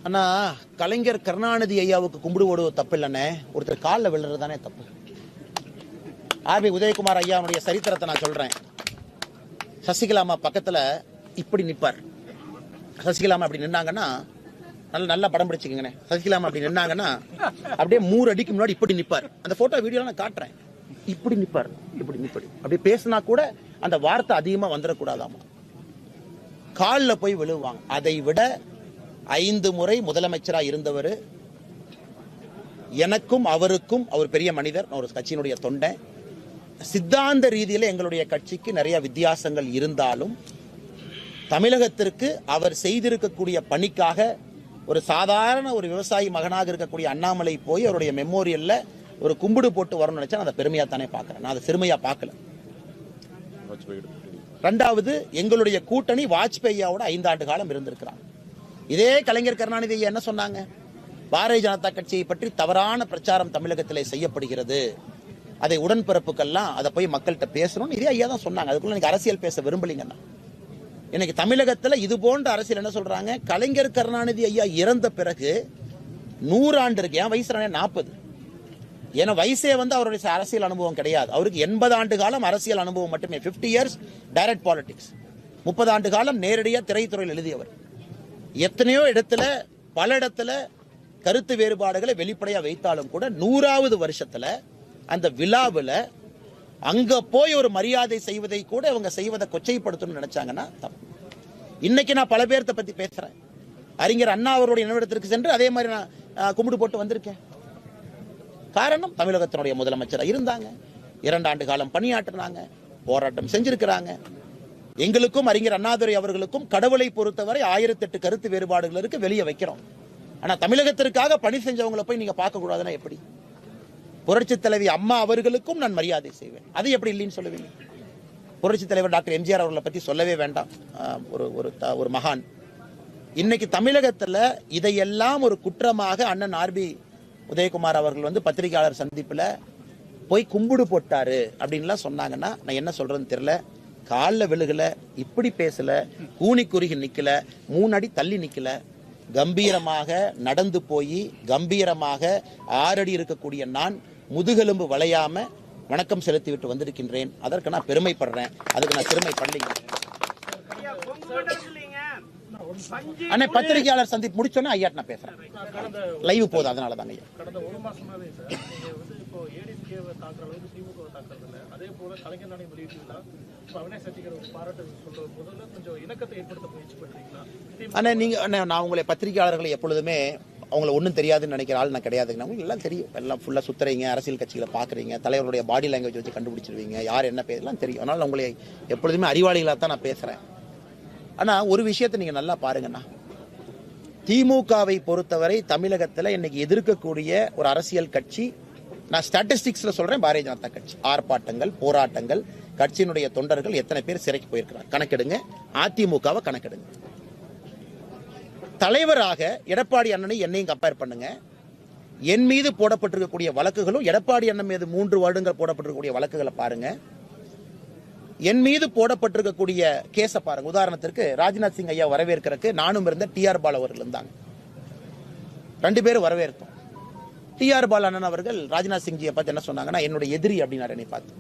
அண்ணா, கலைஞர் கருணாநிதி ஐயாவுக்கு கும்பிடு ஓடுவது தப்பு இல்லைண்ணே, ஒருத்தர் காலில் விழுறது தானே தப்பு. ஆர்பி உதயகுமார் ஐயாவுடைய சரித்திரத்தை நான் சொல்றேன். சசிகலாமா பக்கத்துல இப்படி நிப்பார். சசிகலாமா அப்படி நின்னாங்கன்னா, நல்லா படம் பிடிச்சிக்கங்கண்ணே. சசிகலாமா அப்படி நின்னாங்கன்னா அப்படியே 3 அடிக்கு முன்னாடி இப்படி நிப்பார். அந்த போட்டோ வீடியோ நான் காட்டுறேன். இப்படி நிப்பார், இப்படி நிப்படி. அப்படி பேசினா கூட அந்த வார்த்தை அதிகமா வந்துடக்கூடாதாமா. காலில் போய் விழுவாங்க. அதை விட 5 முறை முதலமைச்சராக இருந்தவர். எனக்கும் அவருக்கும், அவர் பெரிய மனிதர், ஒரு கட்சியினுடைய தொண்டை. சித்தாந்த ரீதியில் எங்களுடைய கட்சிக்கு நிறைய வித்தியாசங்கள் இருந்தாலும் தமிழகத்திற்கு அவர் செய்திருக்கக்கூடிய பணிக்காக ஒரு சாதாரண ஒரு விவசாயி மகனாக இருக்கக்கூடிய அண்ணாமலை போய் அவருடைய மெமோரியல்ல ஒரு கும்பிடு போட்டு வரணும்னு நினைச்சா நான் அதை பெருமையா தானே பார்க்கிறேன். நான் அதை சிறுமையா பார்க்கல. 2வது, எங்களுடைய கூட்டணி வாஜ்பேயியோட 5 ஆண்டு காலம் இருந்திருக்கிறாங்க. இதே கலைஞர் கருணாநிதி என்ன சொன்னாங்க? பாரதிய ஜனதா கட்சியை பற்றி தவறான பிரச்சாரம் தமிழகத்திலே செய்யப்படுகிறது, அதை உடன்பிறப்புக்கெல்லாம் அதை போய் மக்கள்கிட்ட பேசணும். இதே ஐயா தான் சொன்னாங்க. அதுக்குள்ள எனக்கு அரசியல் பேச விரும்பலீங்கன்னா, இன்னைக்கு தமிழகத்தில் இது போன்ற அரசியல் என்ன சொல்றாங்க? கலைஞர் கருணாநிதி ஐயா இறந்த பிறகு 100 ஆண்டு இருக்கு. என் வயசு 40. ஏன்னா வயசே அவருடைய அரசியல் அனுபவம் கிடையாது. அவருக்கு 80 ஆண்டு காலம் அரசியல் அனுபவம் மட்டுமே. 50 இயர்ஸ் டைரக்ட் பாலிடிக்ஸ். 30 ஆண்டு காலம் நேரடியாக திரைத்துறையில் எழுதியவர். எத்தனையோ இடத்துல, பல இடத்துல கருத்து வேறுபாடுகளை வெளிப்படையா வைத்தாலும் கூட 100வது வருஷத்துல அந்த விழாவில் அங்க போய் ஒரு மரியாதை செய்வதை கூட இவங்க செய்வதை கொச்சைப்படுத்தணும்னு நினைச்சாங்கன்னா தப்பு. இன்னைக்கு நான் பல பேர்த்த பத்தி பேசுறேன். அறிஞர் அண்ணா அவருடைய நினைவிடத்திற்கு சென்று அதே மாதிரி நான் கும்பிடு போட்டு வந்திருக்கேன். காரணம், தமிழகத்தினுடைய முதலமைச்சராக இருந்தாங்க, 2 ஆண்டு காலம் பணியாற்றினாங்க, போராட்டம் செஞ்சிருக்கிறாங்க. எங்களுக்கும் அறிஞர் அண்ணாதுரை அவர்களுக்கும் கடவுளை பொறுத்தவரை 1008 கருத்து வேறுபாடுகள் இருக்கு, வெளியே வைக்கிறோம். ஆனா தமிழகத்திற்காக பணி செஞ்சவங்களை போய் நீங்க பார்க்க கூடாதுன்னா எப்படி? புரட்சி தலைவி அம்மா அவர்களுக்கும் நான் மரியாதை செய்வேன். அது எப்படி இல்லைன்னு சொல்லுவீங்க? புரட்சி தலைவர் டாக்டர் எம்ஜிஆர் அவர்களை பத்தி சொல்லவே வேண்டாம். ஒரு மகான். இன்னைக்கு தமிழகத்துல இதையெல்லாம் ஒரு குற்றமாக அண்ணன் ஆர்பி உதயகுமார் அவர்கள் பத்திரிகையாளர் சந்திப்புல போய் கும்பிடு போட்டாரு அப்படின்லாம் சொன்னாங்கன்னா நான் என்ன சொல்றேன்னு தெரியல. காலில் விழுகல, இப்படி பேசல, கூனி குறுகி நிக்கல, 3 அடி தள்ளி நிக்கல, கம்பீரமாக நடந்து போய் கம்பீரமாக 6 அடி இருக்கக்கூடிய நான் முதுகெலும்பு வளையாம வணக்கம் செலுத்தி விட்டு வந்திருக்கின்றேன். அதற்கு நான் பெருமைப்படுறேன். அதுக்கு நான் பெருமை பண்ணீங்க. அண்ணே, பத்திரிகையாளர் சந்திப்பு முடிச்சோன்னே ஐயாட்ட நான் பேசுறேன். லைவ் போதும், அதனால தாங்க ஐயா. கடந்த 1 மாசமாவே சார் இப்போ ஏடிஎம்கேவை தாக்குற அளவுக்கு திமுக தாக்குறது இல்லை. அதே போல கலைஞர் நாணயம் வெளியிட்டீங்களா? அவினாஷ் சசிகர் ஒரு பாராட்டு சொல்ற முதல்ல கொஞ்சம் இணக்கத்தை ஏற்படுத்த முயற்சி பண்றீங்களா? அண்ணா, நீங்க நான் உங்களை பத்திரிகையாளர்களை எப்பொழுதுமே அவங்கள ஒன்றும் தெரியாதுன்னு நினைக்கிற ஆள் நான் கிடையாதுங்க. உங்களுக்கு எல்லாம் தெரியும். எல்லாம் ஃபுல்லாக சுத்துறீங்க, அரசியல் கட்சிகளை பார்க்குறீங்க, தலைவருடைய பாடி லாங்குவேஜ் வச்சு கண்டுபிடிச்சிருவீங்க, யார் என்ன பேசலாம் தெரியும். அதனால உங்களை எப்பொழுதுமே அறிவாளிகளாக தான் நான் பேசுகிறேன். ஆனால் ஒரு விஷயத்தை நீங்கள் நல்லா பாருங்கண்ணா, திமுகவை பொறுத்தவரை தமிழகத்தில் இன்னைக்கு எதிர்க்கக்கூடிய ஒரு அரசியல் கட்சி, நான் ஸ்டாட்டிஸ்டிக்ஸில் சொல்கிறேன், பாரதிய ஜனதா கட்சி. ஆர்ப்பாட்டங்கள், போராட்டங்கள், கட்சியினுடைய தொண்டர்கள் எத்தனை பேர் சிறைக்கு போயிருக்கிறாங்க கணக்கெடுங்க. அதிமுகவை கணக்கெடுங்க. தலைவராக எடப்பாடி அண்ணனை என்னையும் கம்பேர் பண்ணுங்க. என் மீது போடப்பட்டிருக்கக்கூடிய வழக்குகளும் எடப்பாடி அண்ணன் மீது 3 வருடங்கள் போடப்பட்டிருக்கக்கூடிய வழக்குகளை பாருங்க. என் மீது போடப்பட்டிருக்கக்கூடிய கேஸை பாருங்க. உதாரணத்திற்கு ராஜ்நாத் சிங் ஐயா வரவேற்கிறதுக்கு நானும் இருந்த டிஆர் பால் அவர்கள் இருந்தாங்க. 2 பேரும் வரவேற்போம். டிஆர் பால் அண்ணன் அவர்கள் ராஜ்நாத் சிங்ஜியை பார்த்து என்ன சொன்னாங்கன்னா, என்னுடைய எதிரி அப்படின்னாரு. என்னை பார்த்து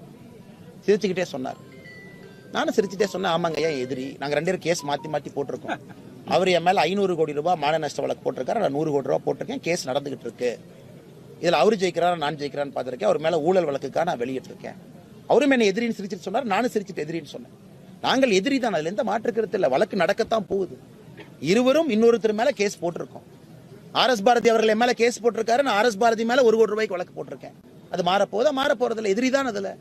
சிரிச்சுக்கிட்டே சொன்னார். நானும் சிரிச்சுட்டே சொன்னேன், ஆமாங்க ஐயா எதிரி. நாங்கள் 2 பேரும் கேஸ் மாற்றி மாற்றி போட்டிருக்கோம். அவர் என் மேலே 500 கோடி ரூபாய் மான நஷ்ட வழக்கு போட்டிருக்காரு, நான் 100 கோடி ரூபாய் போட்டிருக்கேன். கேஸ் நடந்துகிட்டு இருக்கு. இதில் அவர் ஜெயிக்கிறாரா நான் ஜெயிக்கிறான்னு பார்த்துருக்கேன். அவர் மேலே ஊழல் வழக்குக்காக நான் வெளியிட்டிருக்கேன். அவரும் என்ன எதிரின்னு சிரிச்சுட்டு சொன்னார், நானும் சிரிச்சுட்டு எதிரின்னு சொன்னேன். நாங்கள் எதிரி தான், அதுல எந்த மாற்றுக்கிறது இல்லை. வழக்கு நடக்கத்தான் போகுது. இருவரும் இன்னொருத்தர் மேல கேஸ் போட்டிருக்கோம். ஆர்எஸ் பாரதி அவர்கள் மேல கேஸ் போட்டிருக்காரு, நான் ஆர்எஸ் பாரதி மேல 1 கோடி ரூபாய்க்கு வழக்கு போட்டிருக்கேன். அது மாறப்போதா? மாற போறதில்லை. எதிரி தான். அதுல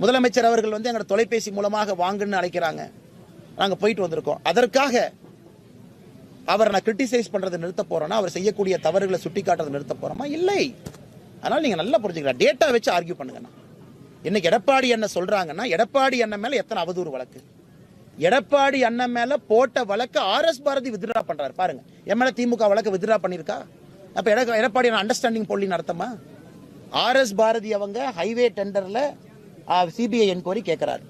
முதலமைச்சர் அவர்கள் எங்க தொலைபேசி மூலமாக வாங்குன்னு அழைக்கிறாங்க. நாங்க போயிட்டு வந்திருக்கோம். அதற்காக அவரை நான் கிரிட்டிசைஸ் பண்றதை நிறுத்த போறோம்னா, அவர் செய்யக்கூடிய தவறுகளை சுட்டி காட்டுறதை நிறுத்த போறோமா? இல்லை. அதனால நீங்க நல்லா புரிஞ்சுக்கலாம். டேட்டா வச்சு ஆர்கியூ பண்ணுங்க. இன்னைக்கு எடப்பாடி அண்ணன் சொல்றாங்கன்னா, எடப்பாடி அண்ணன் மேல எத்தனை அவதூறு வழக்கு? எடப்பாடி அண்ணன் மேல போட்ட வழக்கு ஆர்எஸ் பாரதி வித்ட்ரா பண்றாரு பாருங்க. என் மேல திமுக வழக்கு வித்ட்ரா பண்ணிருக்கா? அப்ப எடப்பாடி அண்டர்ஸ்டாண்டிங் போலி நடத்தமா? ஆர்எஸ் பாரதி அவங்க ஹைவே டெண்டர்ல சிபிஐ என்கொயரி கேட்கிறாரு.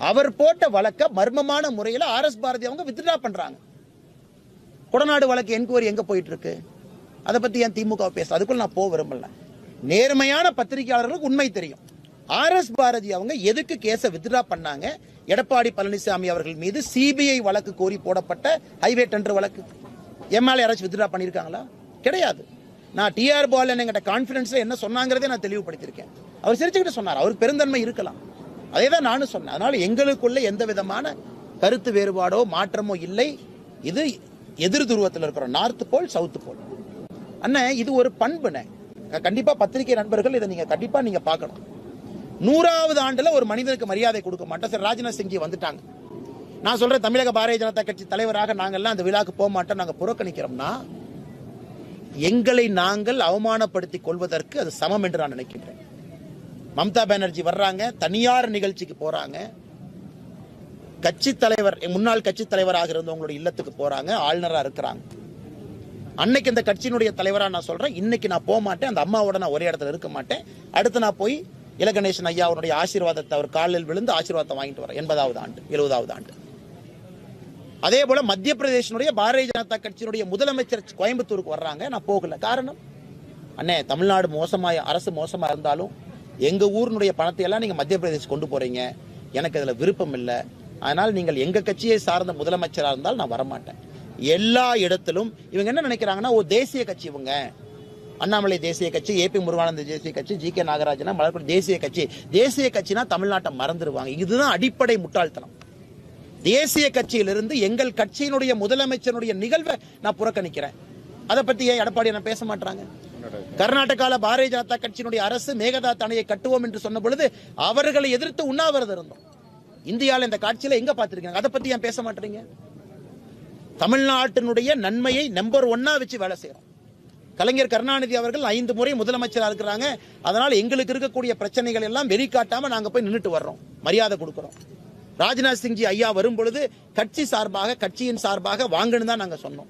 அவர் போட்ட வழக்க மர்மமான முறையில் ஆர்எஸ் பாரதி அவங்க வித்ட்ரா பண்றாங்க. கொடநாடு வழக்கு என்கொயரி எங்க போயிட்டு இருக்கு? அதை பத்தி ஏன் திமுக பேச? அதுக்குள்ள நான் போக விரும்பல. நேர்மையான பத்திரிகையாளர்களுக்கு உண்மை தெரியும். ஆர்எஸ் பாரதி அவங்க எதுக்கு கேஸை வித்ட்ரா பண்ணாங்க? எடப்பாடி பழனிசாமி அவர்கள் மீது சிபிஐ வழக்கு கோரி போடப்பட்ட ஹைவே டெண்டர் வழக்கு எம்எல்ஏ யாராச்சும் வித்ட்ரா பண்ணியிருக்காங்களா? கிடையாது. நான் டிஆர் பாலன் என்கிட்ட கான்பிடன்ஸ்ல என்ன சொன்னாங்கிறதே நான் தெளிவுபடுத்தியிருக்கேன். அவர் சிரிச்சுக்கிட்டு சொன்னார், அவருக்கு பெருந்தன்மை இருக்கலாம். அதே தான் நானும் சொன்னேன். அதனால எங்களுக்குள்ள எந்த விதமான கருத்து வேறுபாடோ மாற்றமோ இல்லை. இது எதிர் துருவத்தில் இருக்கிறோம், நார்த் போல் சவுத் போல். அண்ணன் இது ஒரு பண்புண்ணே. கண்டிப்பா பத்திரிகை நண்பர்கள் இதை நீங்க கண்டிப்பா நீங்க பார்க்கணும். 100வது ஆண்டுல ஒரு மனிதனுக்கு மரியாதை கொடுக்க மாட்டோம். சார் ராஜ்நாத் சிங் வந்துட்டாங்க. நான் சொல்றேன், தமிழக பாரதிய ஜனதா கட்சி தலைவராக நாங்கள்லாம் அந்த விழாக்கு போக மாட்டோம், நாங்க புறக்கணிக்கிறோம்னா எங்களை நாங்கள் அவமானப்படுத்திக் கொள்வதற்கு அது சமம் என்று நான் நினைக்கின்றேன். மம்தா பானர்ஜி வர்றாங்க, தனியார் நிகழ்ச்சிக்கு போறாங்க, கட்சி தலைவர் முன்னாள் கட்சி தலைவராக இருந்தவங்களுடைய இல்லத்துக்கு போறாங்க, ஆளுநரா இருக்கிறாங்க. அன்னைக்கு இந்த கட்சியினுடைய தலைவரா நான் சொல்றேன், இன்னைக்கு நான் போக மாட்டேன், அந்த அம்மாவோட நான் ஒரே இடத்துல இருக்க மாட்டேன். அடுத்து நான் போய் இலகணேசன் ஐயா அவருடைய ஆசீர்வாதத்தை அவர் காலில் விழுந்து ஆசீர்வாதத்தை வாங்கிட்டு வரேன். 80வது ஆண்டு 70வது ஆண்டு. அதே போல மத்திய பிரதேசனுடைய பாரதிய ஜனதா கட்சியினுடைய முதலமைச்சர் கோயம்புத்தூருக்கு வர்றாங்க, நான் போகல. காரணம், அண்ணே தமிழ்நாடு மோசமாய அரசு மோசமா இருந்தாலும் எங்க ஊரினுடைய பணத்தை எல்லாம் நீங்க மத்திய பிரதேசம் கொண்டு போறீங்க, எனக்கு அதுல விருப்பம் இல்லை. அதனால் நீங்கள் எங்க கட்சியை சார்ந்த முதலமைச்சராக இருந்தால் நான் வரமாட்டேன். எல்லா இடத்திலும் இவங்க என்ன நினைக்கிறாங்கன்னா, தேசிய கட்சி, இவங்க அண்ணாமலை தேசிய கட்சி, ஏபி முருகானந்த தேசிய கட்சி, ஜி.கே. நாகராஜனா மலர்கொடி தேசிய கட்சி. தேசிய கட்சினா தமிழ்நாட்டை மறந்துடுவாங்க. இதுதான் அடிப்படை முட்டாள்தனம். தேசிய கட்சியிலிருந்து எங்கள் கட்சியினுடைய முதலமைச்சருடைய நிகழ்வை நான் புறக்கணிக்கிறேன். அதை பத்தி ஏன் எடப்பாடி நான் பேச மாட்டாங்க? கர்நாடகால பாரதிய ஜனதா கட்சியினுடைய அரசு மேகதாது அணையை கட்டுவோம் என்று சொன்ன பொழுது அவர்களை எதிர்த்து உண்ணாவிரதம் இருந்தோம். இந்தியாவில் இந்த காட்சியில எங்க பார்த்திருக்காங்க? அதை பத்தி ஏன் பேச மாட்டீங்க? தமிழ்நாட்டினுடைய நன்மையை நம்பர் 1 வச்சு வேலை செய்யறோம். கலைஞர் கருணாநிதி அவர்கள் 5 முறை முதலமைச்சராக இருக்கிறாங்க. அதனால எங்களுக்கு இருக்கக்கூடிய பிரச்சனைகள் எல்லாம் வெளிக்காட்டாம நாங்க போய் நின்றுட்டு வர்றோம், மரியாதை கொடுக்கிறோம். ராஜ்நாத் சிங் ஐயா வரும் பொழுது கட்சி சார்பாக, கட்சியின் சார்பாக வாங்கன்னு தான் நாங்க சொன்னோம்.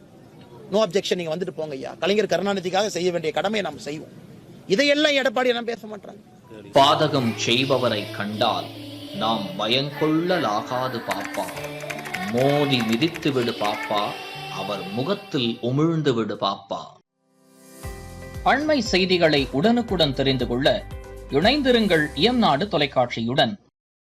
நோ அப்ஜெக்ஷன், நீங்க வந்துட்டு போங்க ஐயா, கலைஞர் கருணாநிதிக்காக செய்ய வேண்டிய கடமையை நாம் செய்வோம். இதையெல்லாம் எடப்பாடி எல்லாம் பேச மாட்டாங்க. பாதகம் செய்பவரை கண்டால் நாம் பயங்கொள்ளலாகாது பாப்பா, மோதி மிதித்து விடு பாப்பா, அவர் முகத்தில் உமிழ்ந்து விடு பாப்பா. அண்மை செய்திகளை உடனுக்குடன் தெரிந்து கொள்ள இணைந்திருங்கள் இயம்நாடு தொலைக்காட்சியுடன்.